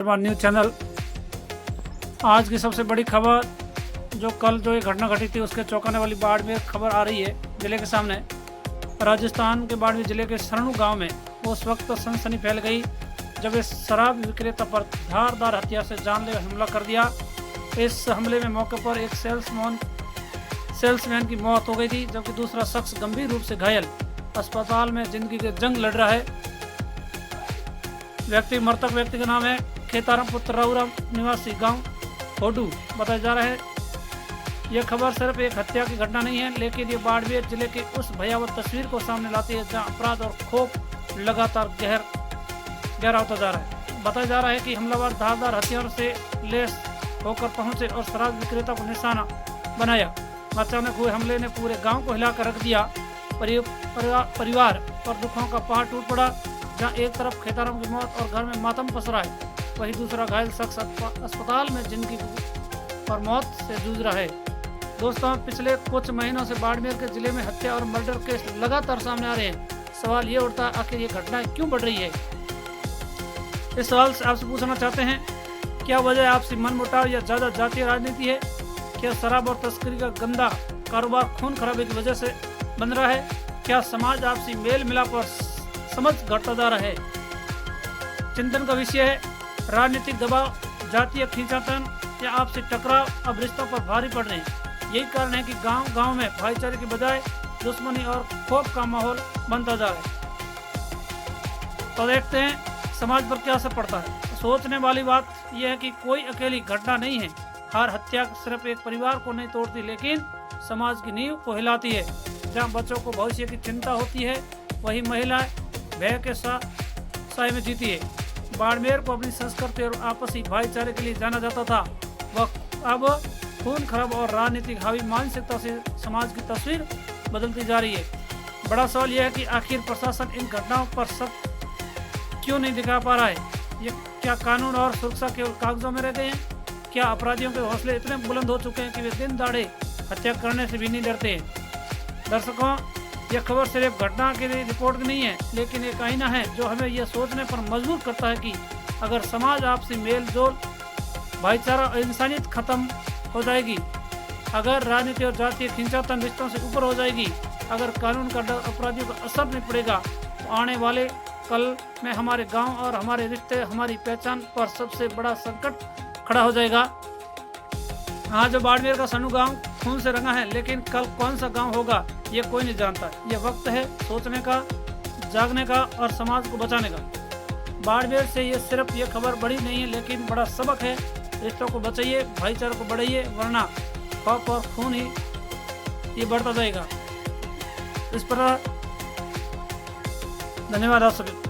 News channel. आज की सबसे बड़ी खबर जो ये घटना घटी थी उसके चौंकाने वाली बाड़मेर खबर आ रही है जिले के सामने। राजस्थान के बाड़मेर जिले के सरणु गांव में उस वक्त तो सनसनी फैल गई जब इस शराब विक्रेता पर धारदार हथियार से जानलेवा हमला कर दिया। इस हमले में मौके पर एक सेल्समैन की मौत हो गई थी, जबकि दूसरा शख्स गंभीर रूप से घायल अस्पताल में जिंदगी की जंग लड़ रहा है। मृतक व्यक्ति का नाम है खेताराम पुत्र राउराम निवासी गांव होडू बताया जा रहा है। यह खबर सिर्फ एक हत्या की घटना नहीं है, लेकिन ये बाड़मेर जिले के उस भयावह तस्वीर को सामने लाती है जहां अपराध और खौफ लगातार गहरा होता जा रहा है। बताया जा रहा है कि हमलावर धारदार हथियार से लैस होकर पहुंचे और शराब विक्रेता को निशाना बनाया। अचानक हुए हमले ने पूरे गांव को हिलाकर रख दिया। परिवार पर दुखों का पहाड़ टूट पड़ा। जहां एक तरफ खेताराम की मौत और घर में मातम पसरा है, वहीं दूसरा घायल शख्स अस्पताल में जिंदगी और मौत से जूझ रहा है। दोस्तों, पिछले कुछ महीनों से बाड़मेर के जिले में हत्या और मर्डर केस लगातार सामने आ रहे हैं। सवाल ये उठता है, आखिर ये घटनाएं क्यों बढ़ रही है? इस सवाल से आपसे पूछना चाहते हैं, क्या वजह आपसी मनमुटाव या ज्यादा जातीय राजनीति है? क्या शराब और तस्करी का गंदा कारोबार खून खराबे की वजह से बन रहा है? क्या समाज आपसी मेल मिलाप और समझ घटता जा रहा है? चिंतन का विषय है। राजनीतिक दबाव, जातीय खींचातान या आपसी टकराव अब रिश्तों पर भारी पड़ रहे हैं। यही कारण है कि गांव में भाईचारे की बजाय दुश्मनी और खौफ का माहौल बनता जा रहा है। तो देखते हैं समाज पर क्या असर पड़ता है। सोचने वाली बात यह है कि कोई अकेली घटना नहीं है। हर हत्या सिर्फ एक परिवार को नहीं तोड़ती, लेकिन समाज की नींव को हिलाती है। जहाँ बच्चों को भविष्य की चिंता होती है, वही महिलाएं भय के साए में जीती है। बाड़मेर को अपनी संस्कृति और आपसी भाईचारे के लिए जाना जाता था। वह अब खून खराब और राजनीतिक हावी मानसिकता से समाज की तस्वीर बदलती जा रही है। बड़ा सवाल यह है कि आखिर प्रशासन इन घटनाओं पर सख्त क्यों नहीं दिखा पा रहा है? ये क्या कानून और सुरक्षा केवल कागजों में रह गए हैं? क्या अपराधियों के हौसले इतने बुलंद हो चुके हैं कि वे दिन दहाड़े हत्या करने से भी नहीं डरते हैं? दर्शकों, यह खबर सिर्फ घटना की रिपोर्ट नहीं है, लेकिन एक आईना है जो हमें यह सोचने पर मजबूर करता है कि अगर समाज आपसी मेल जोल, भाईचारा और इंसानियत खत्म हो जाएगी, अगर राजनीति और जातीय खींचातान रिश्तों से ऊपर हो जाएगी, अगर कानून का डर अपराधियों का असर नहीं पड़ेगा, तो आने वाले कल में हमारे गांव और हमारे रिश्ते, हमारी पहचान पर सबसे बड़ा संकट खड़ा हो जाएगा। आज बाड़मेर का सरणु गांव खून से रंगा है, लेकिन कल कौन सा गांव होगा ये कोई नहीं जानता। ये वक्त है सोचने का, जागने का और समाज को बचाने का। बाड़मेर से ये सिर्फ ये खबर बड़ी नहीं है, लेकिन बड़ा सबक है। रिश्तों को बचाइए, भाईचारे को बढ़ाइए, वरना खौफ और खून ही ये बढ़ता जाएगा। इस पर धन्यवाद आप सभी।